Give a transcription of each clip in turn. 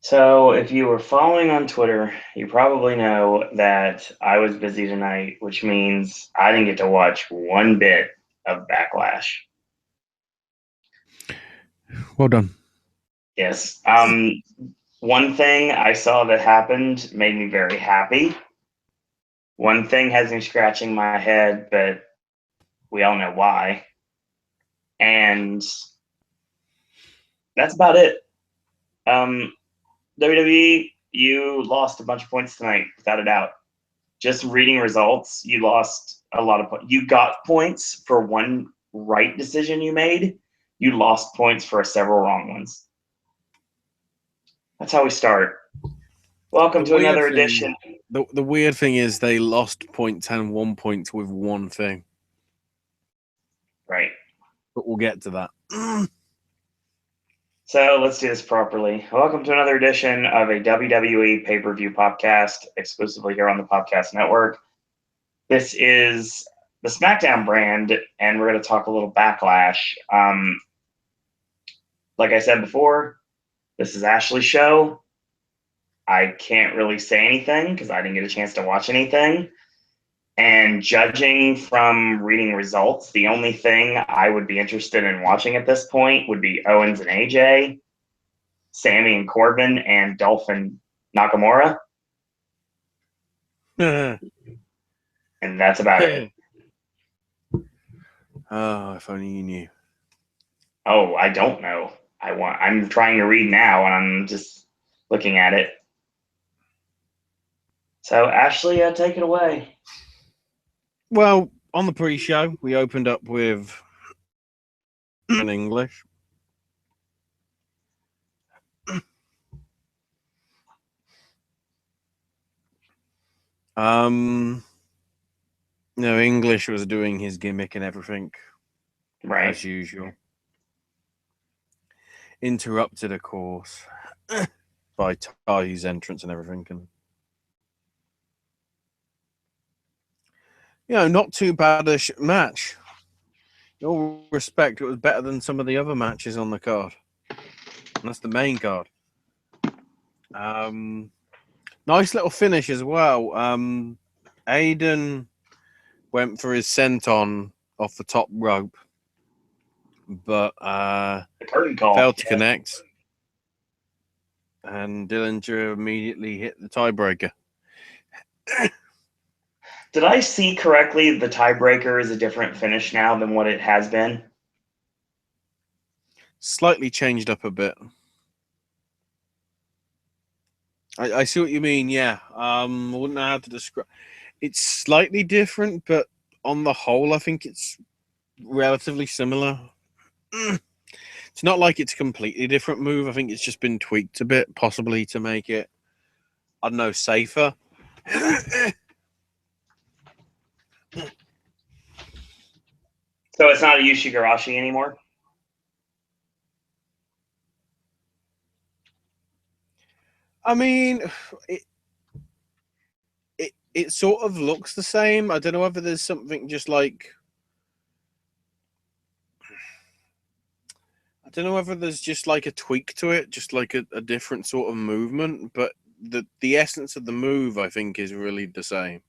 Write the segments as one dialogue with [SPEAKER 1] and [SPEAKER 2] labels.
[SPEAKER 1] So, if you were following on Twitter, you probably know that I was busy tonight, which means I didn't get to watch one bit of Backlash.
[SPEAKER 2] Well done.
[SPEAKER 1] Yes. One thing I saw that happened made me very happy. One thing has me scratching my head, but we all know why. And that's about it. Um, WWE, you lost a bunch of points tonight, without a doubt. Just reading results, you lost a lot of points. You got points for one right decision you made. You lost points for several wrong ones. That's how we start. Welcome
[SPEAKER 2] The
[SPEAKER 1] to
[SPEAKER 2] weird
[SPEAKER 1] another
[SPEAKER 2] thing,
[SPEAKER 1] edition.
[SPEAKER 2] the weird thing is they lost 0.10 point with one thing,
[SPEAKER 1] Right.
[SPEAKER 2] but we'll get to that.
[SPEAKER 1] So let's do this properly. Welcome to another edition of a WWE pay-per-view podcast, exclusively here on the Podcast Network. This is the Smackdown brand, and we're going to talk a little Backlash. Like I said before, this is Ashley's show. I can't really say anything because I didn't get a chance to watch anything. And judging from reading results, the only thing I would be interested in watching at this point would be Owens and AJ, Sammy and Corbin, and Dolph and Nakamura. And that's about it.
[SPEAKER 2] Oh, if only you knew.
[SPEAKER 1] Oh, I don't know. I'm trying to read now and I'm just looking at it. So Ashley, take it away.
[SPEAKER 2] Well, on the pre-show, we opened up with in English. No, English was doing his gimmick and everything,
[SPEAKER 1] Right.
[SPEAKER 2] as usual. Interrupted, of course, by Ty's entrance and everything, and not too bad a match. In all respect, it was better than some of the other matches on the card. And that's the main card. Nice little finish as well. Aiden went for his senton off the top rope, but
[SPEAKER 1] The curtain call.
[SPEAKER 2] failed to connect. And Dillinger immediately hit the tiebreaker.
[SPEAKER 1] Did I see correctly the tiebreaker is a different finish now than what it has been?
[SPEAKER 2] Slightly changed up a bit. I see what you mean, yeah. I wouldn't know how to describe. It's slightly different, but on the whole, I think it's relatively similar. It's not like it's a completely different move. I think it's just been tweaked a bit, possibly to make it, I don't know, safer.
[SPEAKER 1] So it's not a Yushigarashi anymore?
[SPEAKER 2] I mean, it sort of looks the same. I don't know whether there's something just like, I don't know whether there's just like a tweak to it, just like a different sort of movement, but the essence of the move, I think, is really the same.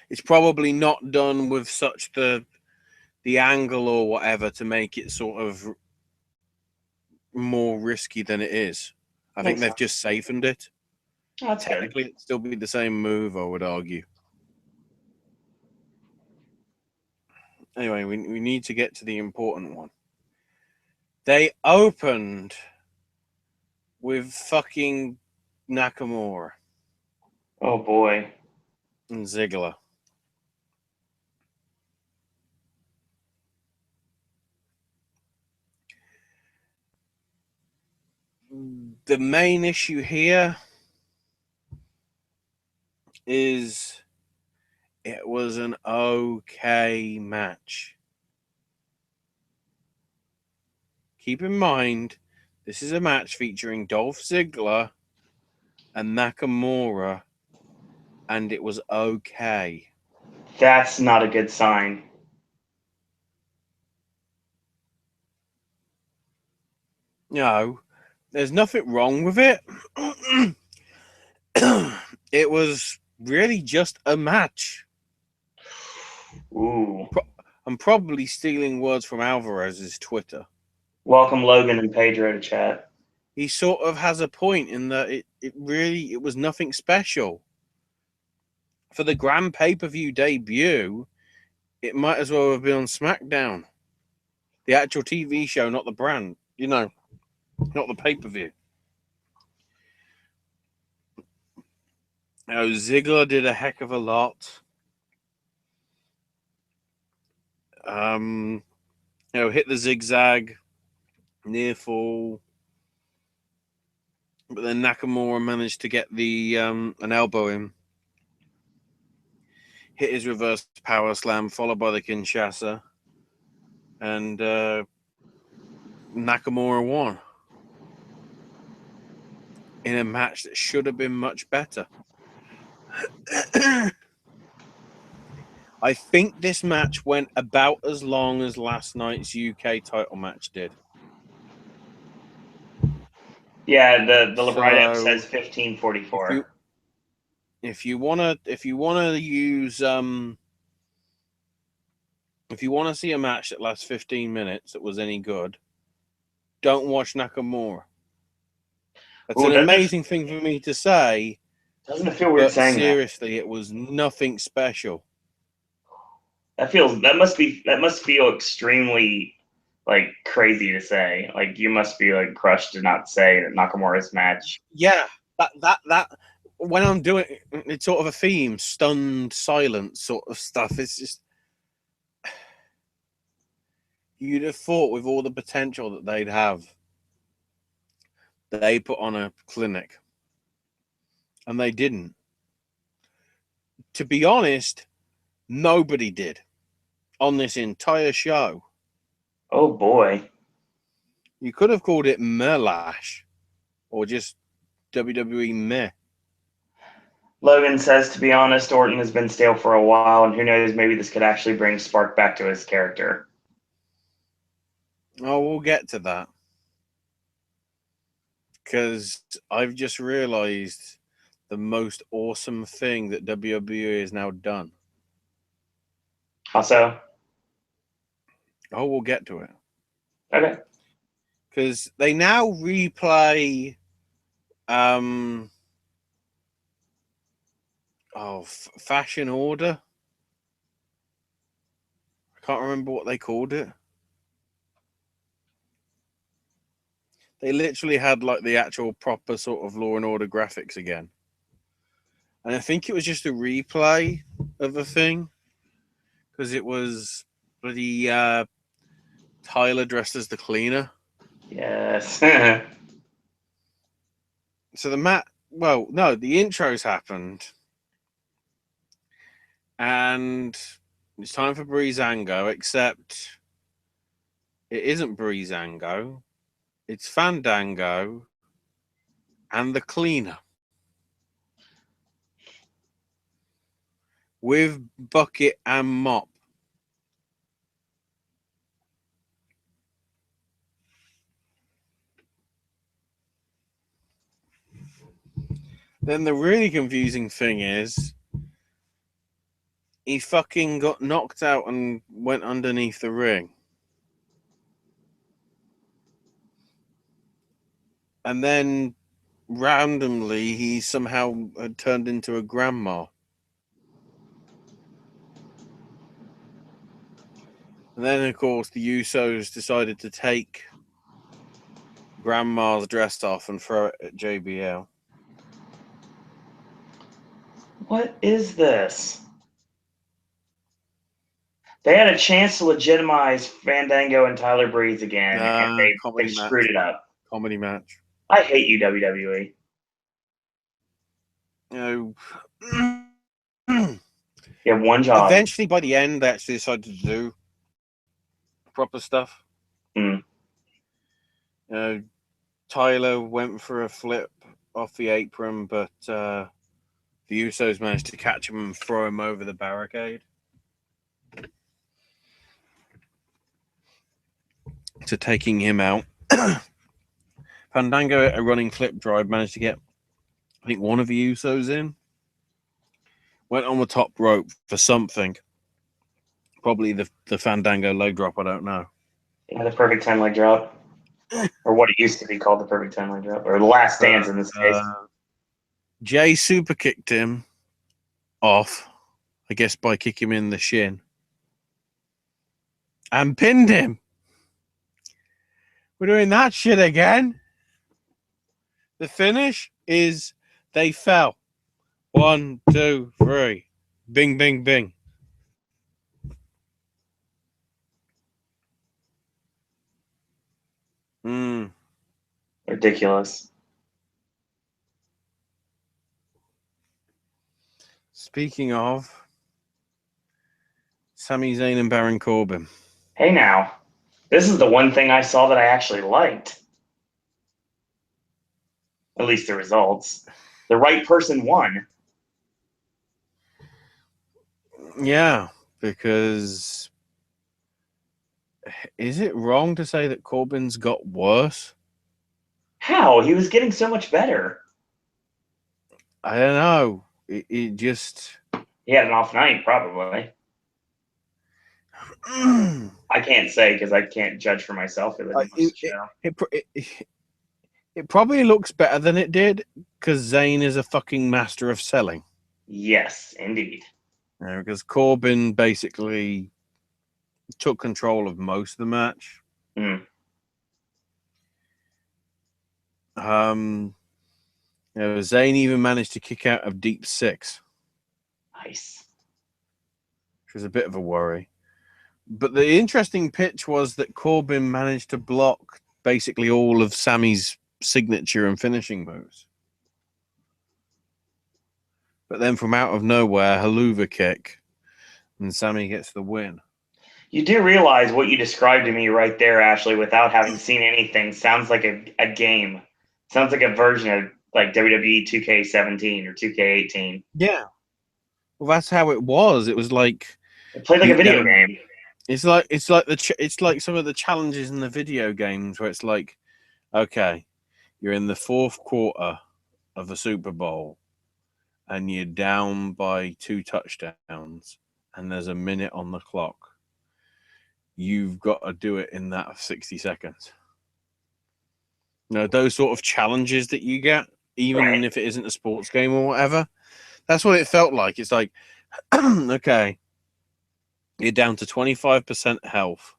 [SPEAKER 2] It's probably not done with such the angle or whatever to make it sort of more risky than it is. I think they've just safened it.
[SPEAKER 1] That's
[SPEAKER 2] Technically, it'd still be the same move, I would argue. Anyway, we need to get to the important one. They opened with fucking Nakamura.
[SPEAKER 1] Oh boy.
[SPEAKER 2] And Ziggler. The main issue here is it was an okay match. Keep in mind, this is a match featuring Dolph Ziggler and Nakamura, and it was okay.
[SPEAKER 1] That's not a good sign.
[SPEAKER 2] there's nothing wrong with it. It was really just a match.
[SPEAKER 1] Ooh.
[SPEAKER 2] I'm probably stealing words from Alvarez's Twitter.
[SPEAKER 1] Welcome Logan and Pedro to chat.
[SPEAKER 2] He sort of has a point in that it was nothing special. For the grand pay-per-view debut, it might as well have been on Smackdown. The actual TV show, not the brand. Not the pay-per-view. Ziggler did a heck of a lot. Hit the zigzag, near fall. But then Nakamura managed to get the an elbow in. Hit his reverse power slam, followed by the Kinshasa. And Nakamura won. In a match that should have been much better. I think this match went about as long as last night's UK title match did.
[SPEAKER 1] Yeah, the write-up says 15:44.
[SPEAKER 2] If you wanna use if you want to see a match that lasts 15 minutes that was any good, don't watch Nakamura. That's an amazing thing for me to say.
[SPEAKER 1] Doesn't it feel weird saying
[SPEAKER 2] seriously, it was nothing special.
[SPEAKER 1] That must feel extremely crazy to say. Like you must be crushed to not say that Nakamura's match.
[SPEAKER 2] Yeah, that when I'm doing it's sort of a theme, stunned silence sort of stuff. It's just you'd have thought with all the potential that they'd have, they put on a clinic, and they didn't. To be honest, nobody did on this entire show.
[SPEAKER 1] Oh boy.
[SPEAKER 2] You could have called it Merlash or just WWE Meh.
[SPEAKER 1] Logan says, to be honest, Orton has been stale for a while, and who knows, maybe this could actually bring spark back to his character.
[SPEAKER 2] Oh, we'll get to that. Because I've just realized the most awesome thing that WWE has now done.
[SPEAKER 1] Also?
[SPEAKER 2] Oh, we'll get to it.
[SPEAKER 1] Okay.
[SPEAKER 2] Because they now replay Fashion Order. I can't remember what they called it. They literally had the actual proper sort of Law and Order graphics again. And I think it was just a replay of a thing. Because it was bloody Tyler dressed as the cleaner.
[SPEAKER 1] Yes.
[SPEAKER 2] So the intros happened. And it's time for Breezango, except it isn't Breezango. It's Fandango and the cleaner. With bucket and mop. Then the really confusing thing is he fucking got knocked out and went underneath the ring. And then randomly he somehow had turned into a grandma. And then, of course, the Usos decided to take Grandma's dress off and throw it at JBL.
[SPEAKER 1] What is this? They had a chance to legitimize Fandango and Tyler Breeze again, and they screwed it up.
[SPEAKER 2] Comedy match.
[SPEAKER 1] I hate you, WWE.
[SPEAKER 2] You
[SPEAKER 1] have one job.
[SPEAKER 2] Eventually, by the end, they actually decided to do proper stuff. Tyler went for a flip off the apron, but the Usos managed to catch him and throw him over the barricade. To taking him out. Fandango, a running flip drive, managed to get, I think, one of the Usos in. Went on the top rope for something. Probably the Fandango leg drop, I don't know.
[SPEAKER 1] Yeah, the perfect 10 leg drop. Or what it used to be called, the perfect 10 leg drop. Or the last dance in this case.
[SPEAKER 2] Jay super kicked him off, I guess, by kicking him in the shin. And pinned him. We're doing that shit again. The finish is they fell. 1, 2, 3. Bing, bing, bing.
[SPEAKER 1] Ridiculous.
[SPEAKER 2] Speaking of, Sami Zayn and Baron Corbin.
[SPEAKER 1] Hey now, this is the one thing I saw that I actually liked. At least the results. The right person won.
[SPEAKER 2] Yeah, because is it wrong to say that Corbin's got worse?
[SPEAKER 1] How? He was getting so much better.
[SPEAKER 2] I don't know. It just...
[SPEAKER 1] He had an off night, probably. I can't say because I can't judge for myself.
[SPEAKER 2] It probably looks better than it did because Zayn is a fucking master of selling.
[SPEAKER 1] Yes, indeed.
[SPEAKER 2] Because Corbin basically took control of most of the match. Zayn even managed to kick out of deep 6.
[SPEAKER 1] Nice.
[SPEAKER 2] Which was a bit of a worry. But the interesting pitch was that Corbin managed to block basically all of Sami's signature and finishing moves. But then from out of nowhere, Haluva kick, and Sami gets the win.
[SPEAKER 1] You do realize what you described to me right there, Ashley, without having seen anything, sounds like a game. Sounds like a version of like WWE 2K17 or 2K18.
[SPEAKER 2] Yeah. Well, that's how it was. It was like
[SPEAKER 1] it played like a video game.
[SPEAKER 2] It's like some of the challenges in the video games where it's like, okay, you're in the 4th quarter of the Super Bowl and you're down by 2 touchdowns and there's a minute on the clock. You've got to do it in that 60 seconds. Those sort of challenges that you get, even if it isn't a sports game or whatever. That's what it felt like. It's like, okay, you're down to 25% health,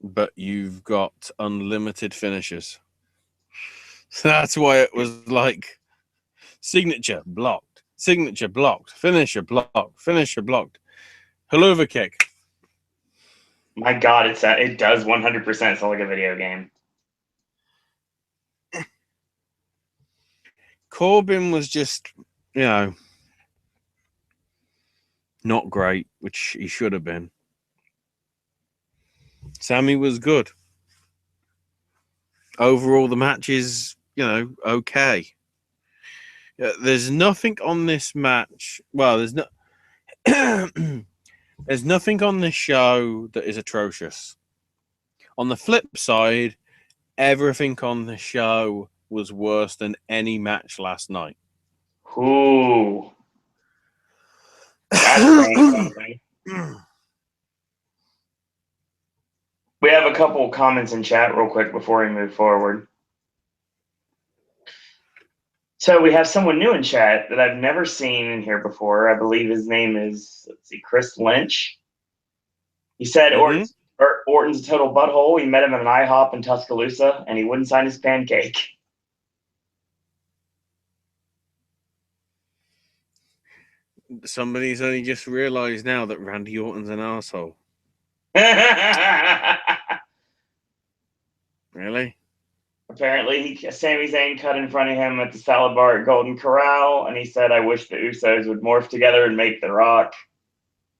[SPEAKER 2] but you've got unlimited finishes. So that's why it was like signature blocked, finisher blocked, finisher blocked, Haluva kick.
[SPEAKER 1] My God, it does 100% sound like a video game.
[SPEAKER 2] Corbin was just, not great, which he should have been. Sami was good. Overall, the match is, okay. There's nothing on this match. Well, there's nothing on this show that is atrocious. On the flip side, everything on the show was worse than any match last night.
[SPEAKER 1] Ooh. That's something. We have a couple of comments in chat real quick before we move forward. So we have someone new in chat that I've never seen in here before. I believe his name is, Chris Lynch. He said Orton's a total butthole. He met him at an IHOP in Tuscaloosa, and he wouldn't sign his pancake.
[SPEAKER 2] Somebody's only just realized now that Randy Orton's an asshole. Really?
[SPEAKER 1] Apparently, Sami Zayn cut in front of him at the salad bar at Golden Corral, and he said, "I wish the Usos would morph together and make The Rock.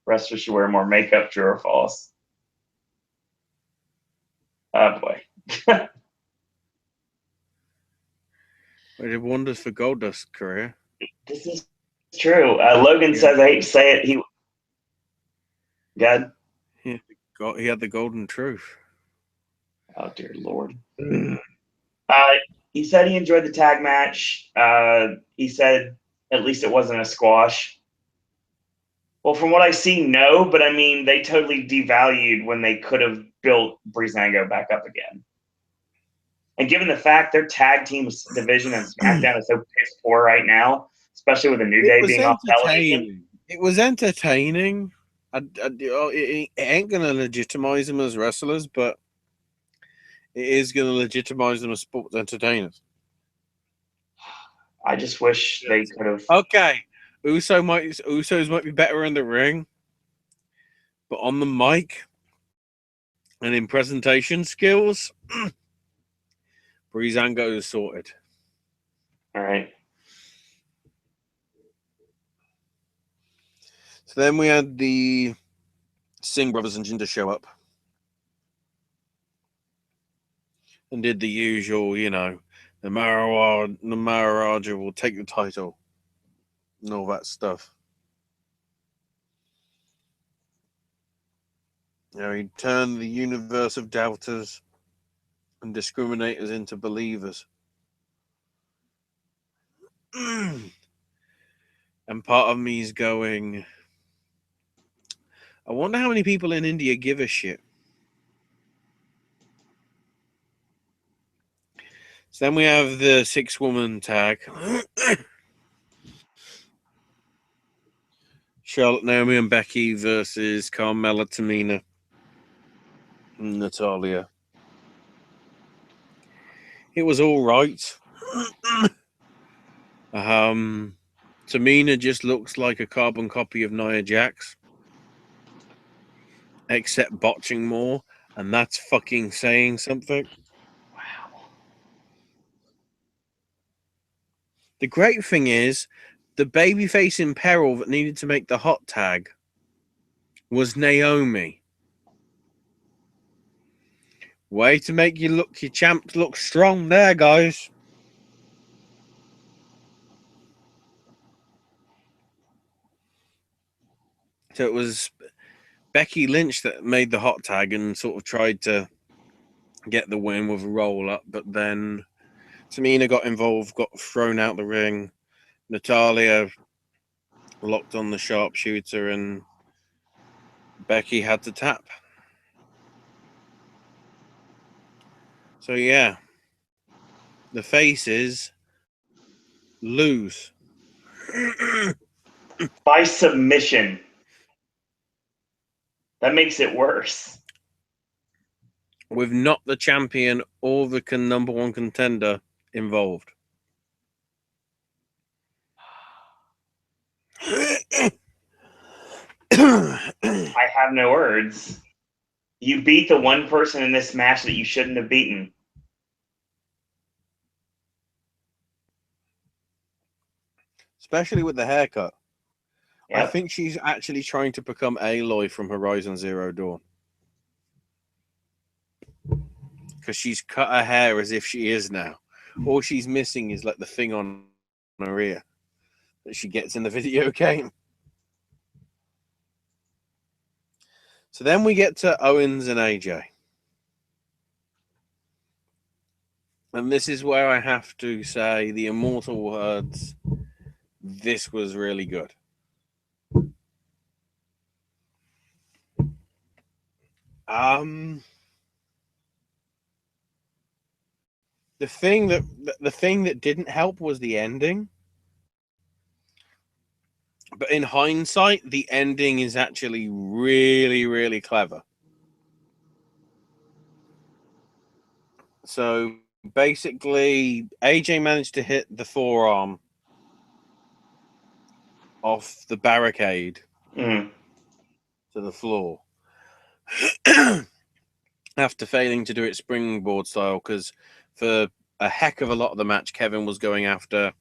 [SPEAKER 1] Wrestlers should wear more makeup, true or false?" Oh, boy.
[SPEAKER 2] It did wonders for Goldust's career.
[SPEAKER 1] This is true. Logan says, I hate to say it, God?
[SPEAKER 2] He had the golden truth.
[SPEAKER 1] Oh, dear Lord.
[SPEAKER 2] Mm.
[SPEAKER 1] He said he enjoyed the tag match. He said at least it wasn't a squash. Well, from what I see, no, but I mean, they totally devalued when they could have built Breezango back up again. And given the fact their tag team division and SmackDown is so piss poor right now, especially with a New Day being off television.
[SPEAKER 2] It was entertaining. It ain't going to legitimize them as wrestlers, but it is going to legitimize them as sports entertainers.
[SPEAKER 1] I just wish they could have.
[SPEAKER 2] Okay, Usos might be better in the ring, but on the mic and in presentation skills, Breezango is sorted.
[SPEAKER 1] All right.
[SPEAKER 2] So then we had the Singh brothers and Jinder show up and did the usual, the Maharaja will take the title and all that stuff. He turned the universe of doubters and discriminators into believers. And part of me is going, I wonder how many people in India give a shit. So then we have the 6-woman tag. Charlotte, Naomi, and Becky versus Carmella, Tamina, and Natalia. It was all right. Tamina just looks like a carbon copy of Nia Jax, except botching more, and that's fucking saying something.
[SPEAKER 1] Wow.
[SPEAKER 2] The great thing is, the babyface in peril that needed to make the hot tag was Naomi. Way to make your champs look strong there, guys. So it was Becky Lynch that made the hot tag and sort of tried to get the win with a roll up, but then Tamina got involved, got thrown out the ring. Natalia locked on the sharpshooter, and Becky had to tap. So yeah, the faces lose.
[SPEAKER 1] By submission. That makes it worse.
[SPEAKER 2] With not the champion or the number one contender involved.
[SPEAKER 1] I have no words. You beat the one person in this match that you shouldn't have beaten.
[SPEAKER 2] Especially with the haircut.
[SPEAKER 1] Yep.
[SPEAKER 2] I think she's actually trying to become Aloy from Horizon Zero Dawn. Because she's cut her hair as if she is now. All she's missing is like the thing on her ear that she gets in the video game. So then we get to Owens and AJ. And this is where I have to say the immortal words, this was really good. The thing that didn't help was the ending. But in hindsight, the ending is actually really, really clever. So basically, AJ managed to hit the forearm off the barricade to the floor after failing to do it springboard style, because for a heck of a lot of the match, Kevin was going after,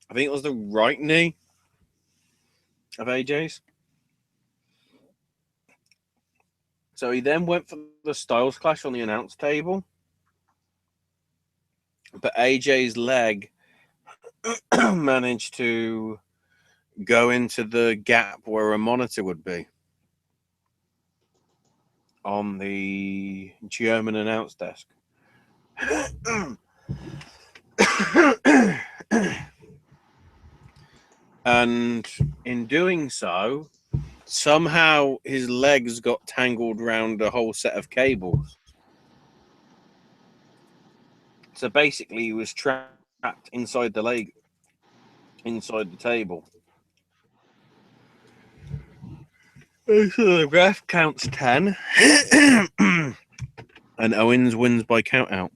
[SPEAKER 2] I think it was the right knee of AJ's. So he then went for the Styles Clash on the announce table, but AJ's leg managed to go into the gap where a monitor would be. on the German announce desk. And in doing so, somehow his legs got tangled around a whole set of cables. So basically, he was trapped inside the leg, inside the table. So the ref counts 10, and Owens wins by countout.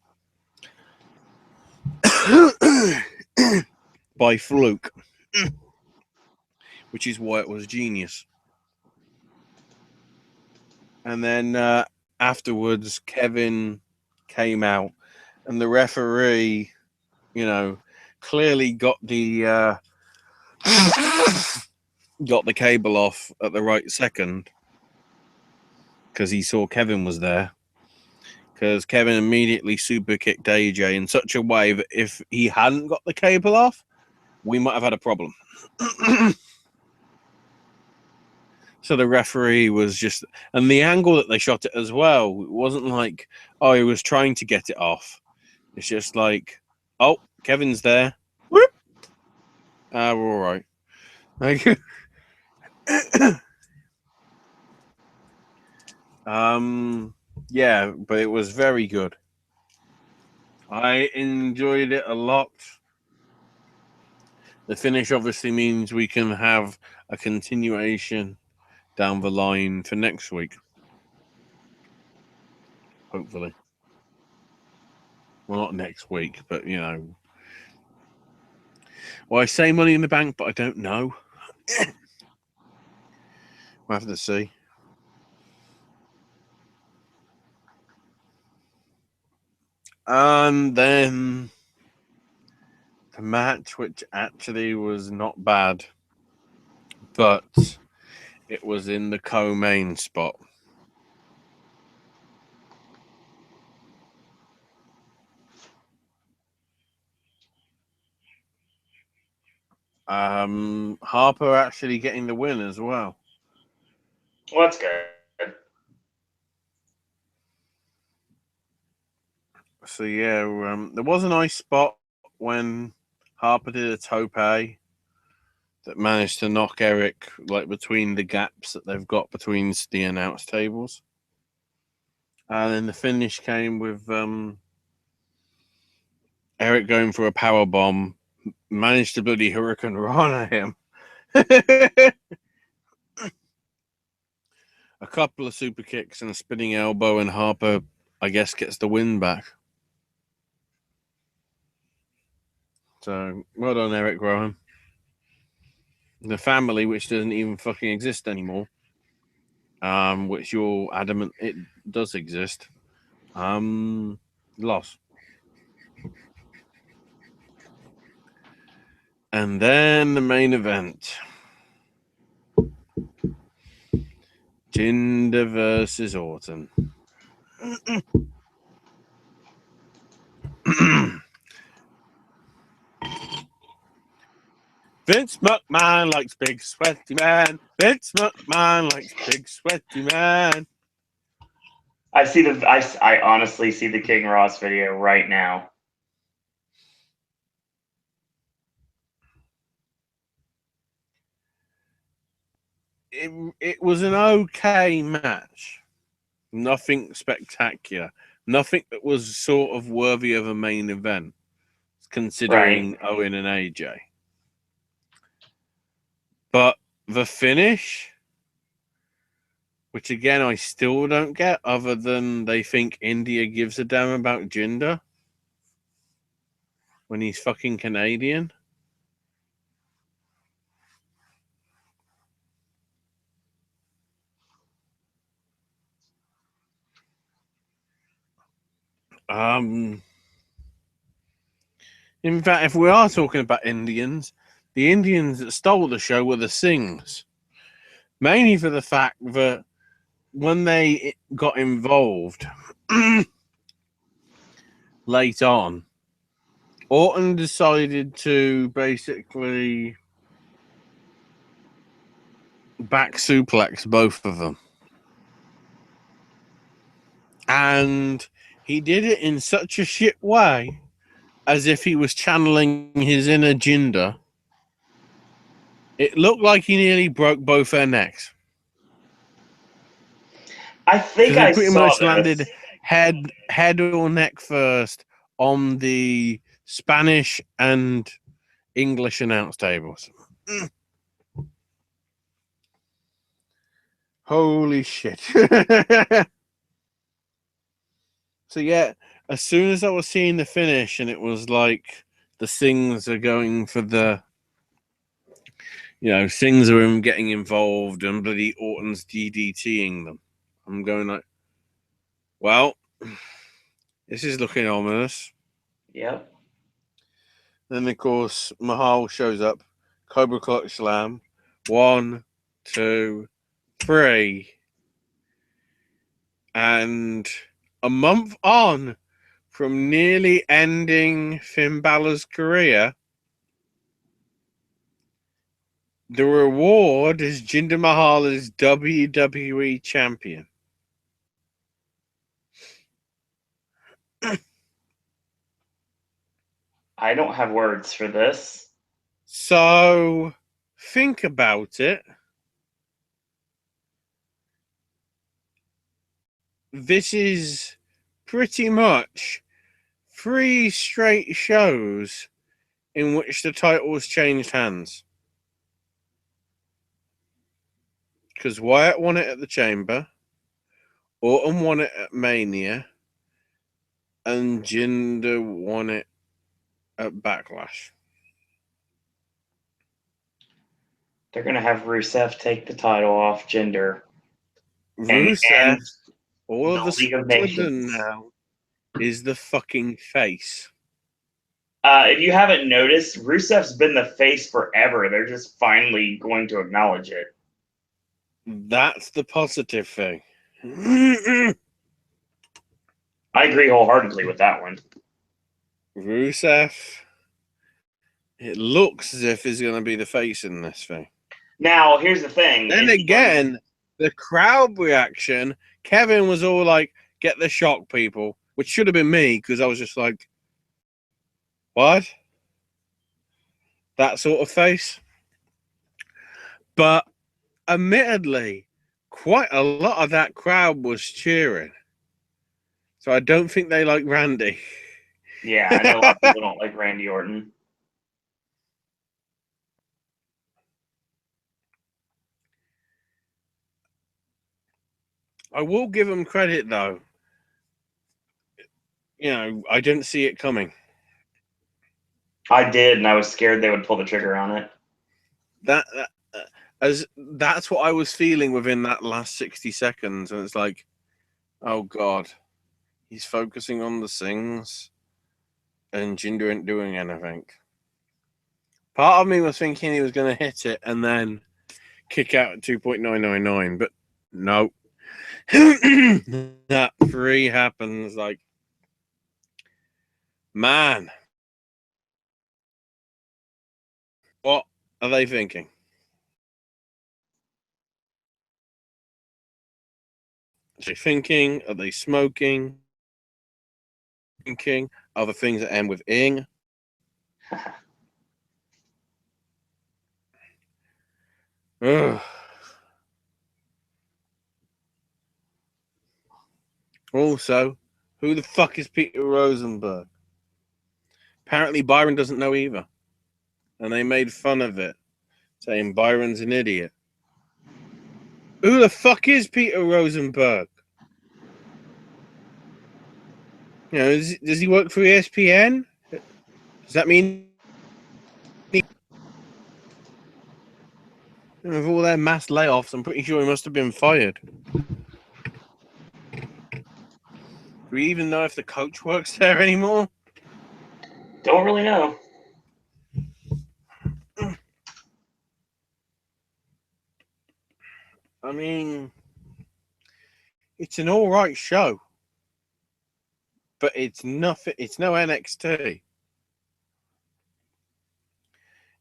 [SPEAKER 2] By fluke, which is why it was genius. And then afterwards, Kevin came out, and the referee, clearly got the cable off at the right second because he saw Kevin was there. Because Kevin immediately super kicked AJ in such a way that if he hadn't got the cable off, we might have had a problem. So the referee was just, and the angle that they shot it as well, it wasn't like, oh, he was trying to get it off. It's just like, oh, Kevin's there. Whoop. We're all right. Thank you. Yeah, but it was very good. I enjoyed it a lot. The finish obviously means we can have a continuation down the line for next week. Hopefully. Well, not next week, but Well, I say Money in the Bank, but I don't know. We'll have to see. And then the match, which actually was not bad, but it was in the co-main spot. Harper actually getting the win as well.
[SPEAKER 1] Well, that's good.
[SPEAKER 2] So yeah, there was a nice spot when Harper did a tope that managed to knock Eric between the gaps that they've got between the announce tables. And then the finish came with Eric going for a power bomb, managed to bloody Hurricane Rana him. A couple of super kicks and a spinning elbow, and Harper, I guess, gets the win back. So, well done, Eric Rowan. The family, which doesn't even fucking exist anymore, which you're adamant it does exist, lost. And then the main event. Jinder versus Orton. Vince McMahon likes big sweaty man. Vince McMahon likes big sweaty man.
[SPEAKER 1] I honestly see the King Ross video right now.
[SPEAKER 2] It was an okay match. Nothing spectacular. Nothing that was sort of worthy of a main event, considering
[SPEAKER 1] Right.
[SPEAKER 2] Owen and AJ. But the finish, which again I still don't get, other than they think India gives a damn about Jinder when he's fucking Canadian. In fact, if we are talking about Indians, the Indians that stole the show were the Singhs. Mainly for the fact that when they got involved late on, Orton decided to basically back suplex both of them. And he did it in such a shit way, as if he was channeling his inner Jinder. It looked like he nearly broke both their necks.
[SPEAKER 1] I think
[SPEAKER 2] Because he
[SPEAKER 1] I
[SPEAKER 2] pretty
[SPEAKER 1] saw
[SPEAKER 2] much landed
[SPEAKER 1] this.
[SPEAKER 2] head or neck first on the Spanish and English announce tables. Holy shit. So yeah, as soon as I was seeing the finish and it was like the Sings are going for the, Sings are him getting involved and bloody Orton's DDTing them, I'm going like, well, this is looking ominous.
[SPEAKER 1] Yep.
[SPEAKER 2] Then of course Mahal shows up, Cobra Clutch Slam, 1, 2, 3, and a month on from nearly ending Finn Balor's career, the reward is Jinder Mahal as WWE champion.
[SPEAKER 1] I don't have words for this.
[SPEAKER 2] So think about it. This is pretty much 3 straight shows in which the titles changed hands. Because Wyatt won it at the Chamber, Orton won it at Mania, and Jinder won it at Backlash.
[SPEAKER 1] They're going to have Rusev take the title off Jinder.
[SPEAKER 2] Rusev, all
[SPEAKER 1] the
[SPEAKER 2] of a
[SPEAKER 1] League of
[SPEAKER 2] sudden
[SPEAKER 1] Nations
[SPEAKER 2] now, is the fucking face.
[SPEAKER 1] If you haven't noticed, Rusev's been the face forever. They're just finally going to acknowledge it.
[SPEAKER 2] That's the positive thing.
[SPEAKER 1] I agree wholeheartedly with that one.
[SPEAKER 2] Rusev, it looks as if he's going to be the face in this thing.
[SPEAKER 1] Now, here's the thing.
[SPEAKER 2] Then again, the crowd reaction, Kevin was all like, get the shock, people, which should have been me, because I was just like, what? That sort of face? But admittedly, quite a lot of that crowd was cheering. So I don't think they like Randy.
[SPEAKER 1] Yeah, I know a lot of people don't like Randy Orton.
[SPEAKER 2] I will give him credit, though. I didn't see it coming.
[SPEAKER 1] I did, and I was scared they would pull the trigger on it.
[SPEAKER 2] That's what I was feeling within that last 60 seconds. And it's like, oh, God, he's focusing on the Sings, and Jinder ain't doing anything. Part of me was thinking he was going to hit it and then kick out at 2.999, but no. That 3 happens. Like, man, what are they thinking? Are they thinking? Are they smoking? Thinking? Other things that end with ing? Ugh. Also, who the fuck is Peter Rosenberg? Apparently Byron doesn't know either. And they made fun of it, saying Byron's an idiot. Who the fuck is Peter Rosenberg? Does he work for ESPN? Does that mean with all their mass layoffs, I'm pretty sure he must have been fired. Do we even know if the coach works there anymore?
[SPEAKER 1] Don't really know.
[SPEAKER 2] I mean, it's an all right show, but it's nothing. It's no NXT.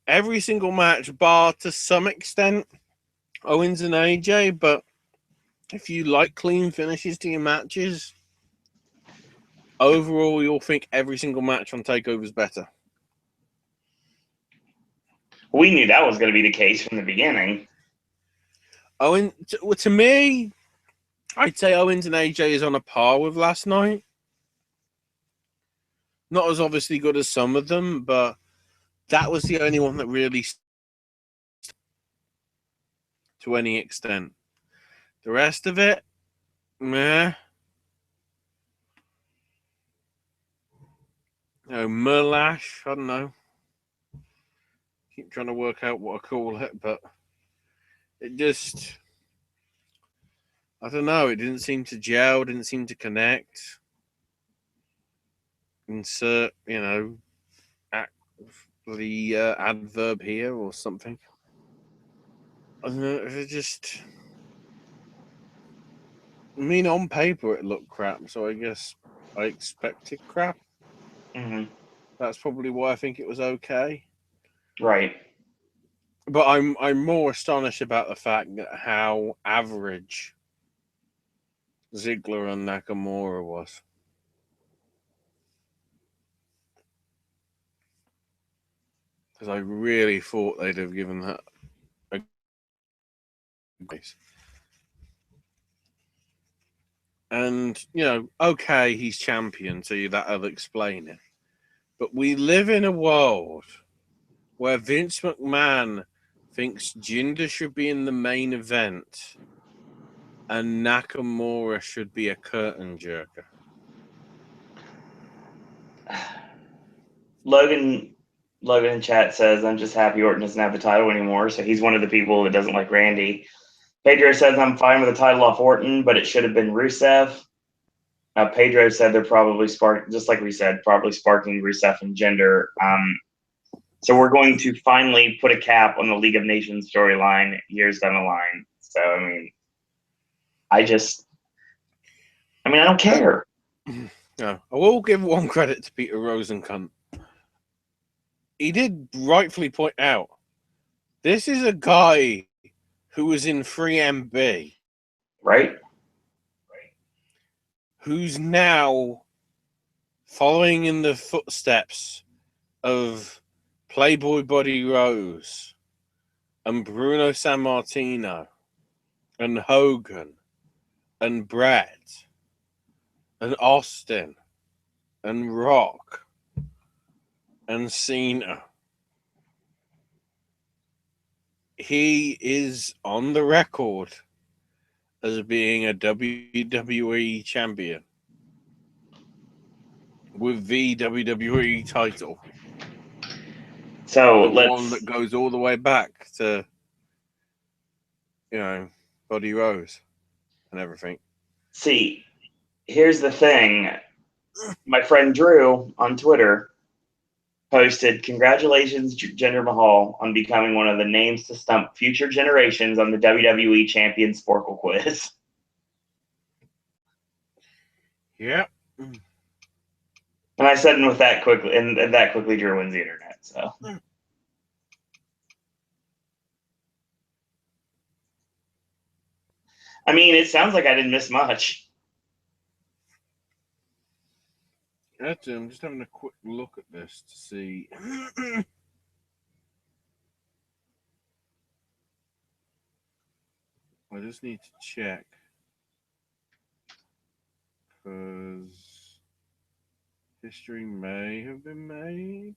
[SPEAKER 2] Every single match, bar to some extent, Owens and AJ. But if you like clean finishes to your matches, overall, you'll think every single match on TakeOver is better.
[SPEAKER 1] We knew that was going to be the case from the beginning.
[SPEAKER 2] Owen, to me, I'd say Owens and AJ is on a par with last night. Not as obviously good as some of them, but that was the only one that really, to any extent. The rest of it, meh. Merlash, I don't know. Keep trying to work out what I call it, but it just, I don't know. It didn't seem to gel, didn't seem to connect. Insert, the adverb here or something. I don't know. It just, I mean, on paper it looked crap, so I guess I expected crap.
[SPEAKER 1] Mm-hmm.
[SPEAKER 2] That's probably why I think it was okay.
[SPEAKER 1] Right.
[SPEAKER 2] But I'm more astonished about the fact that how average Ziggler and Nakamura was. Because I really thought they'd have given that a grace. And, okay, he's champion, so that'll explain it. But we live in a world where Vince McMahon thinks Jinder should be in the main event and Nakamura should be a curtain jerker.
[SPEAKER 1] Logan in chat says, I'm just happy Orton doesn't have the title anymore. So he's one of the people that doesn't like Randy. Pedro says, I'm fine with the title off Orton, but it should have been Rusev. Pedro said they're probably just like we said, probably sparking Rusev and Jinder. So we're going to finally put a cap on the League of Nations storyline years down the line. So, I don't care.
[SPEAKER 2] No, I will give one credit to Peter Rosencunt. He did rightfully point out, this is a guy who was in 3MB.
[SPEAKER 1] Right?
[SPEAKER 2] Who's now following in the footsteps of Playboy Buddy Rose and Bruno Sammartino and Hogan and Brett and Austin and Rock and Cena. He is on the record as being a WWE champion with the WWE title.
[SPEAKER 1] So
[SPEAKER 2] the one that goes all the way back to, Buddy Rose and everything.
[SPEAKER 1] See, here's the thing. My friend Drew on Twitter posted, congratulations, Jinder Mahal, on becoming one of the names to stump future generations on the WWE Champion Sporkle Quiz.
[SPEAKER 2] Yeah.
[SPEAKER 1] And I said, and with that quickly, and that quickly Drew wins the internet. So. It sounds like I didn't miss much.
[SPEAKER 2] I'm just having a quick look at this to see. I just need to check because history may have been made.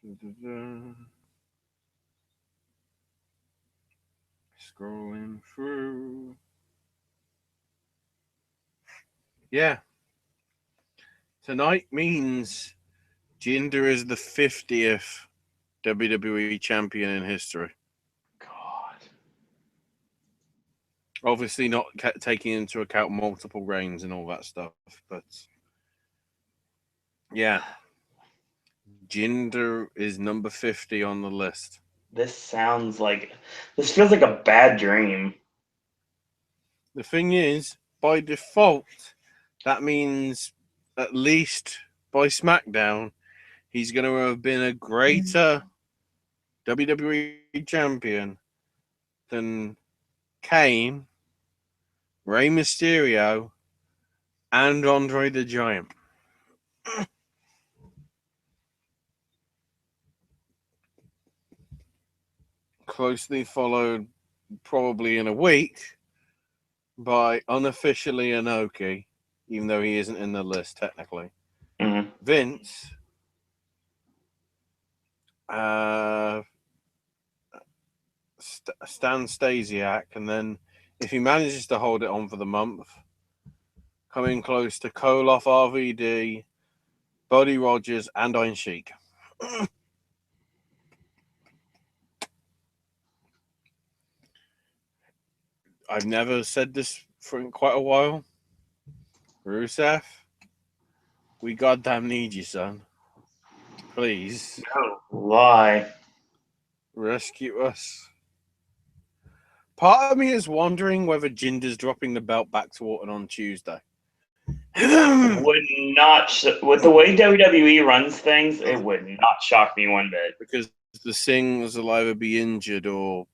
[SPEAKER 2] Da-da-da. Scrolling through. Yeah. Tonight means Jinder is the 50th WWE champion in history.
[SPEAKER 1] God.
[SPEAKER 2] Obviously not taking into account multiple reigns and all that stuff, but yeah. Jinder is number 50 on the list.
[SPEAKER 1] This feels like a bad dream.
[SPEAKER 2] The thing is, by default, that means at least by SmackDown, he's going to have been a greater WWE champion than Kane, Rey Mysterio, and Andre the Giant. Closely followed, probably in a week, by unofficially Inoki, even though he isn't in the list technically.
[SPEAKER 1] Mm-hmm.
[SPEAKER 2] Vince, uh, Stan Stasiak, and then if he manages to hold it on for the month, coming close to Koloff, RVD, Buddy Rogers, and Iron Sheik. I've never said this for quite a while. Rusev, we goddamn need you, son. Please
[SPEAKER 1] No lie.
[SPEAKER 2] rescue us. Part of me is wondering whether Jinder's dropping the belt back to Orton on Tuesday.
[SPEAKER 1] Would not with the way WWE runs things, it would not shock me one bit.
[SPEAKER 2] Because the Sings will either be injured or,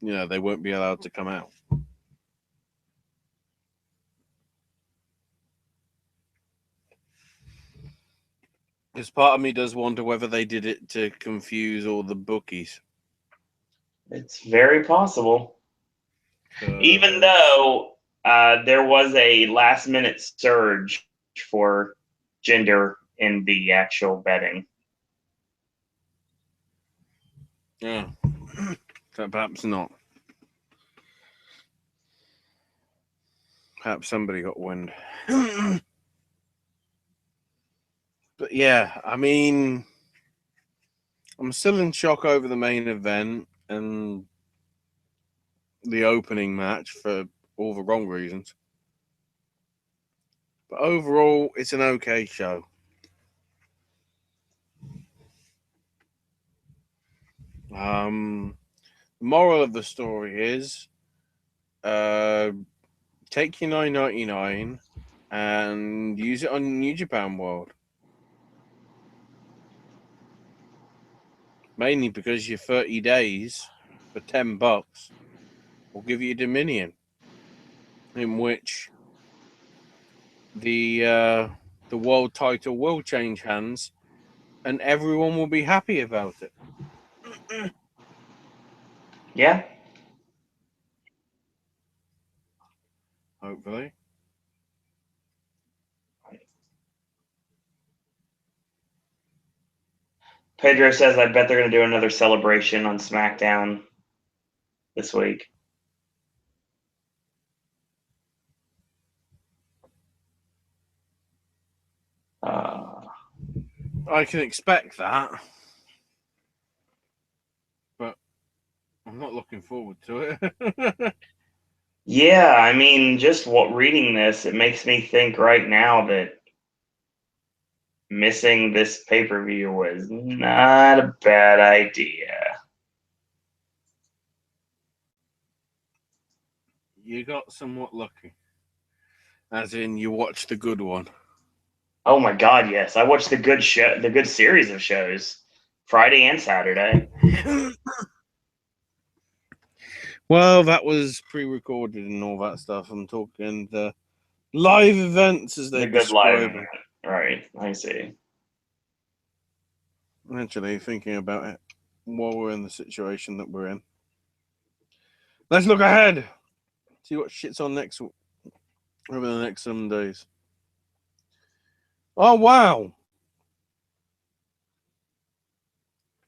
[SPEAKER 2] they won't be allowed to come out. Because part of me does wonder whether they did it to confuse all the bookies.
[SPEAKER 1] It's very possible. Even though there was a last-minute surge for Jinder in the actual betting.
[SPEAKER 2] Yeah. Perhaps not. Perhaps somebody got wind. But yeah, I mean, I'm still in shock over the main event and the opening match for all the wrong reasons. But overall, it's an okay show. The moral of the story is take your $9.99 and use it on New Japan World. Mainly because your 30 days for $10 will give you Dominion, in which the world title will change hands, and everyone will be happy about it.
[SPEAKER 1] Yeah.
[SPEAKER 2] Hopefully.
[SPEAKER 1] Pedro says, I bet they're going to do another celebration on Smackdown this week.
[SPEAKER 2] I can expect that, but I'm not looking forward to it.
[SPEAKER 1] Yeah, I mean, just reading this, it makes me think right now that missing this pay-per-view was not a bad idea.
[SPEAKER 2] You got somewhat lucky. As in, you watched the good one.
[SPEAKER 1] Oh my God, yes! I watched the good series of shows, Friday and Saturday.
[SPEAKER 2] Well, that was pre-recorded and all that stuff. I'm talking the live events as they
[SPEAKER 1] The good live
[SPEAKER 2] describe
[SPEAKER 1] event, right? I see.
[SPEAKER 2] Actually, thinking about it while we're in the situation that we're in. Let's look ahead. See what shit's on next over the next 7 days. Oh wow.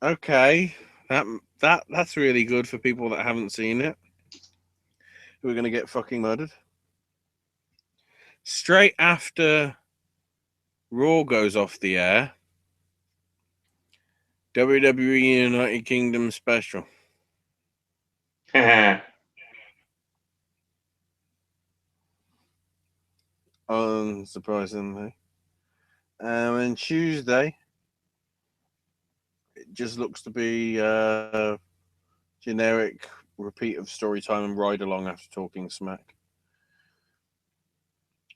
[SPEAKER 2] Okay. That's really good for people that haven't seen it. Who are gonna get fucking murdered. Straight after Raw goes off the air, WWE United Kingdom special. Unsurprisingly. And Tuesday, it just looks to be generic repeat of story time and ride along after talking smack.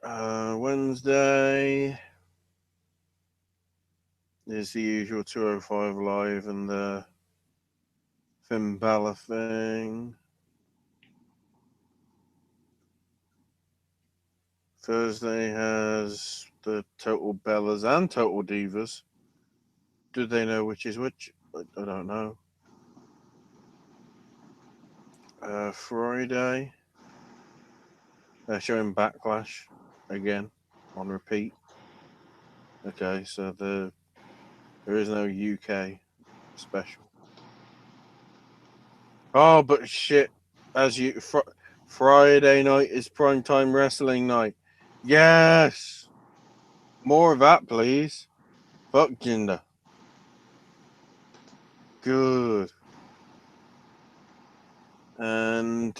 [SPEAKER 2] Wednesday is the usual 205 live and the Finn Balor thing. Thursday has the Total Bellas and Total Divas. Do they know which is which? I don't know. Friday, they're showing Backlash again on repeat. Okay, so there is no UK special. Oh, but shit! Friday night is primetime wrestling night. Yes, more of that, please. Fuck Jinder. Good. And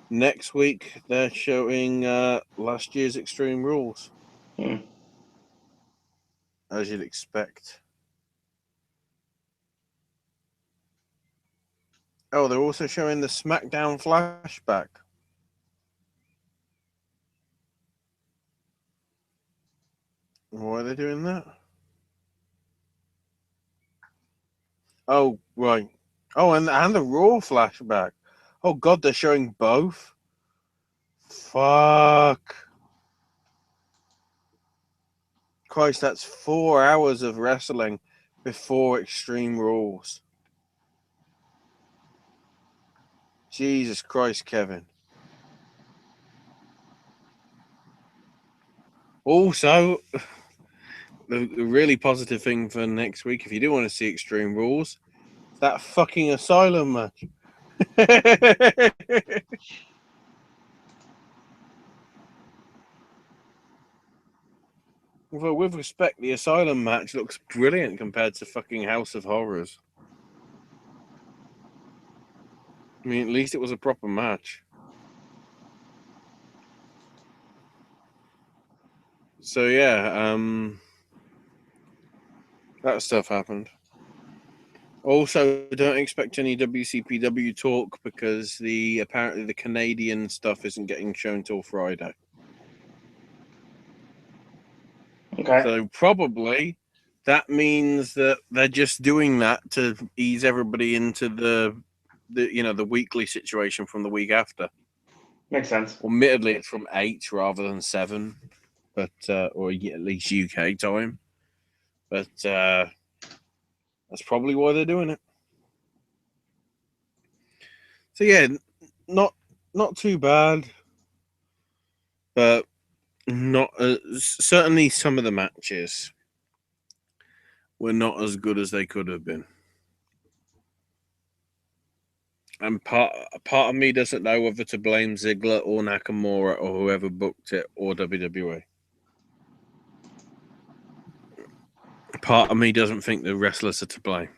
[SPEAKER 2] next week they're showing last year's Extreme Rules, as you'd expect. Oh, they're also showing the Smackdown flashback. Why are they doing that? Oh, right. Oh, and the Raw flashback. Oh, God, they're showing both? Fuck. Christ, that's 4 hours of wrestling before Extreme Rules. Jesus Christ, Kevin. Also, the really positive thing for next week, if you do want to see Extreme Rules, that fucking Asylum match. Although, with respect, the Asylum match looks brilliant compared to fucking House of Horrors. I mean, at least it was a proper match. So yeah, that stuff happened. Also, don't expect any WCPW talk because apparently the Canadian stuff isn't getting shown till Friday.
[SPEAKER 1] Okay.
[SPEAKER 2] So probably that means that they're just doing that to ease everybody into the weekly situation from the week after.
[SPEAKER 1] Makes sense.
[SPEAKER 2] Well, admittedly, it's from 8 rather than 7, but or at least UK time. But that's probably why they're doing it. So yeah, not too bad, but not certainly some of the matches were not as good as they could have been. And part of me doesn't know whether to blame Ziggler or Nakamura or whoever booked it or WWE. Part of me doesn't think the wrestlers are to blame.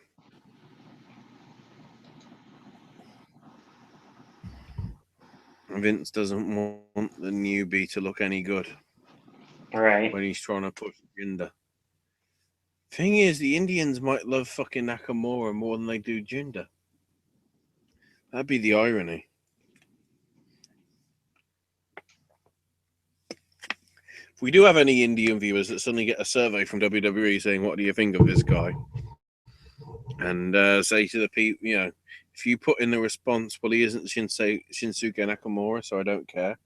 [SPEAKER 2] Vince doesn't want the newbie to look any good.
[SPEAKER 1] All right.
[SPEAKER 2] When he's trying to push Jinder. Thing is, the Indians might love fucking Nakamura more than they do Jinder. That'd be the irony. If we do have any Indian viewers that suddenly get a survey from WWE saying, "What do you think of this guy?" and say to the people, if you put in the response, "Well, he isn't Shinsuke Nakamura, so I don't care,"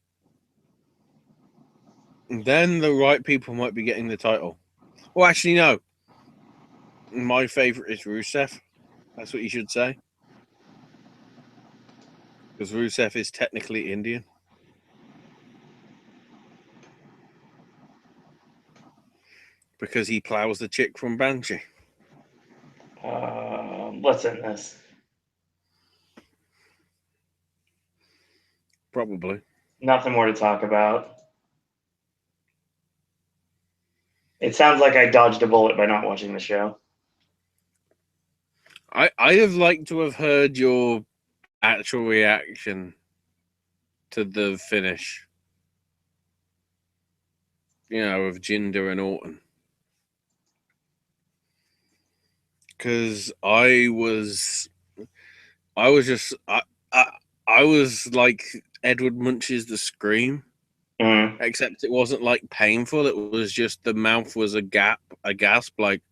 [SPEAKER 2] then the right people might be getting the title. Well, actually, no. My favorite is Rusev. That's what you should say. Because Rusev is technically Indian. Because he plows the chick from Banshee.
[SPEAKER 1] What's in this?
[SPEAKER 2] Probably.
[SPEAKER 1] Nothing more to talk about. It sounds like I dodged a bullet by not watching the show.
[SPEAKER 2] I have liked to have heard your actual reaction to the finish. Of Jinder and Orton. Because I was like Edward Munch's The Scream.
[SPEAKER 1] Mm-hmm.
[SPEAKER 2] Except it wasn't like painful. It was just the mouth was a gasp, like,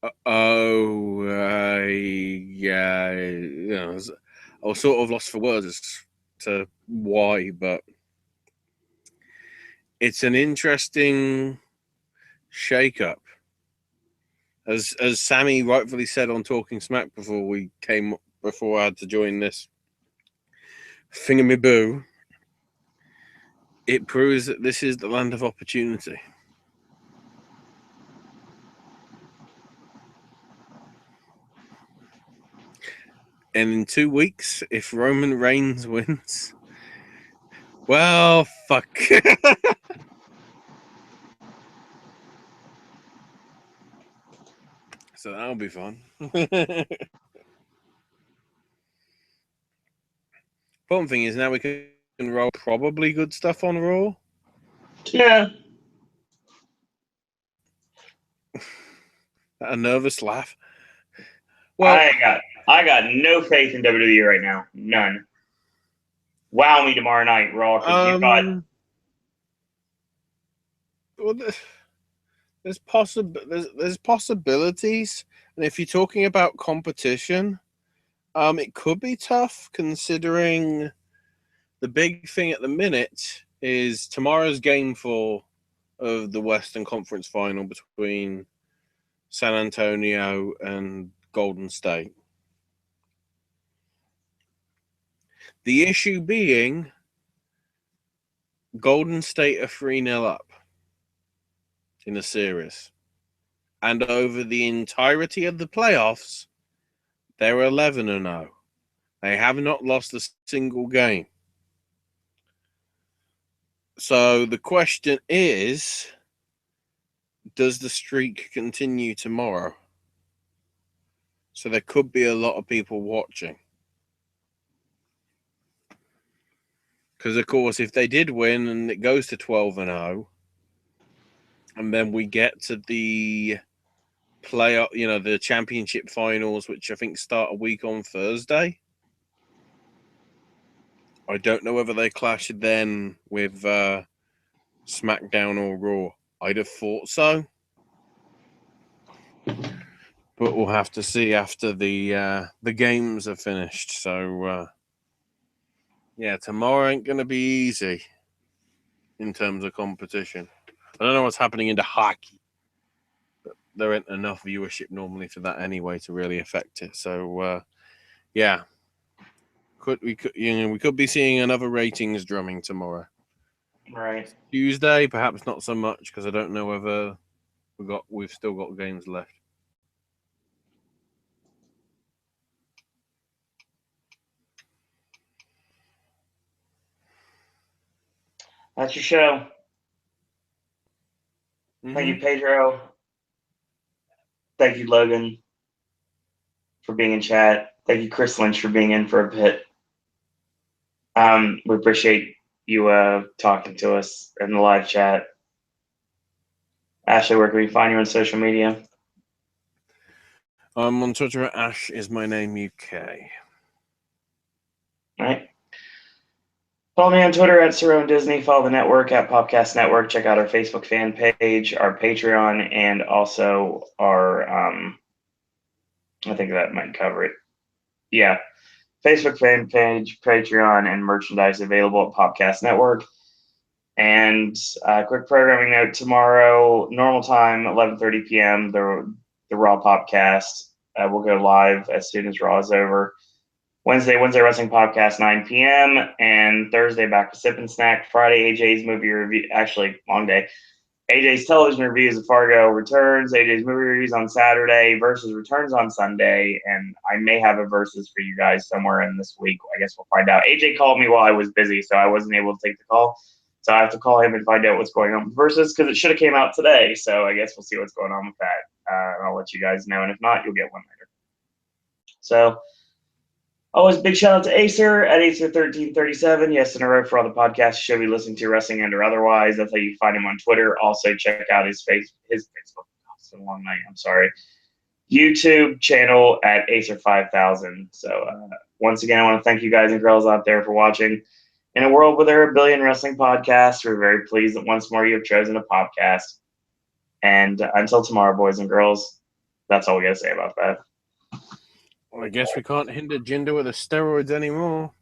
[SPEAKER 2] yeah. I was sort of lost for words as to why, but it's an interesting shake-up. As Sammy rightfully said on Talking Smack before I had to join this thingamaboo, it proves that this is the land of opportunity. And in 2 weeks, if Roman Reigns wins, well, fuck. So that'll be fun. Important thing is now we can roll probably good stuff on Raw.
[SPEAKER 1] Yeah.
[SPEAKER 2] A nervous laugh. Well,
[SPEAKER 1] I got no faith in WWE right now. None. Wow me tomorrow night, Raw, because you've got.
[SPEAKER 2] Well, there's possibilities, and if you're talking about competition, it could be tough considering the big thing at the minute is tomorrow's game 4 of the Western Conference Final between San Antonio and Golden State. The issue being Golden State are 3-0 up in a series. And over the entirety of the playoffs, they're 11-0. They have not lost a single game. So the question is, does the streak continue tomorrow? So there could be a lot of people watching. Because, of course, if they did win and it goes to 12-0, and then we get to the playoff, the championship finals, which I think start a week on Thursday. I don't know whether they clash then with SmackDown or Raw. I'd have thought so. But we'll have to see after the games are finished. So, yeah, tomorrow ain't going to be easy in terms of competition. I don't know what's happening into hockey, but there ain't enough viewership normally for that anyway to really affect it. So, yeah, we could be seeing another ratings drumming tomorrow.
[SPEAKER 1] Right.
[SPEAKER 2] Tuesday, perhaps not so much because I don't know whether we've still got games left.
[SPEAKER 1] That's your show.
[SPEAKER 2] Mm-hmm.
[SPEAKER 1] Thank you, Pedro. Thank you, Logan, for being in chat. Thank you, Chris Lynch, for being in for a bit. We appreciate you talking to us in the live chat. Ashley, where can we find you on social media?
[SPEAKER 2] I'm on Twitter at Ash is my name UK.
[SPEAKER 1] All right. Follow me on Twitter at Cerrone Disney. Follow the network at Popcast Network. Check out our Facebook fan page, our Patreon, and also our I think that might cover it. Yeah. Facebook fan page, Patreon, and merchandise available at Popcast Network. And quick programming note: tomorrow, normal time, 11:30 p.m. The Raw Popcast will go live as soon as Raw is over. Wednesday Wrestling Podcast, 9 p.m. And Thursday, back to Sip and Snack. Friday, AJ's movie review. Actually, long day. AJ's television reviews of Fargo returns. AJ's movie reviews on Saturday. Versus returns on Sunday. And I may have a versus for you guys somewhere in this week. I guess we'll find out. AJ called me while I was busy, so I wasn't able to take the call. So I have to call him and find out what's going on with versus because it should have came out today. So I guess we'll see what's going on with that. And I'll let you guys know. And if not, you'll get one later. So always big shout out to Acer at Acer1337. Yes, in a row for all the podcasts you should be listening to, wrestling and or otherwise. That's how you find him on Twitter. Also check out his Facebook. It's been a long night. I'm sorry. YouTube channel at Acer5000. So once again, I want to thank you guys and girls out there for watching. In a world where there are a billion wrestling podcasts, we're very pleased that once more you have chosen a podcast. And until tomorrow, boys and girls, that's all we got to say about that.
[SPEAKER 2] Well, I guess we can't hinder Jinder with the steroids anymore.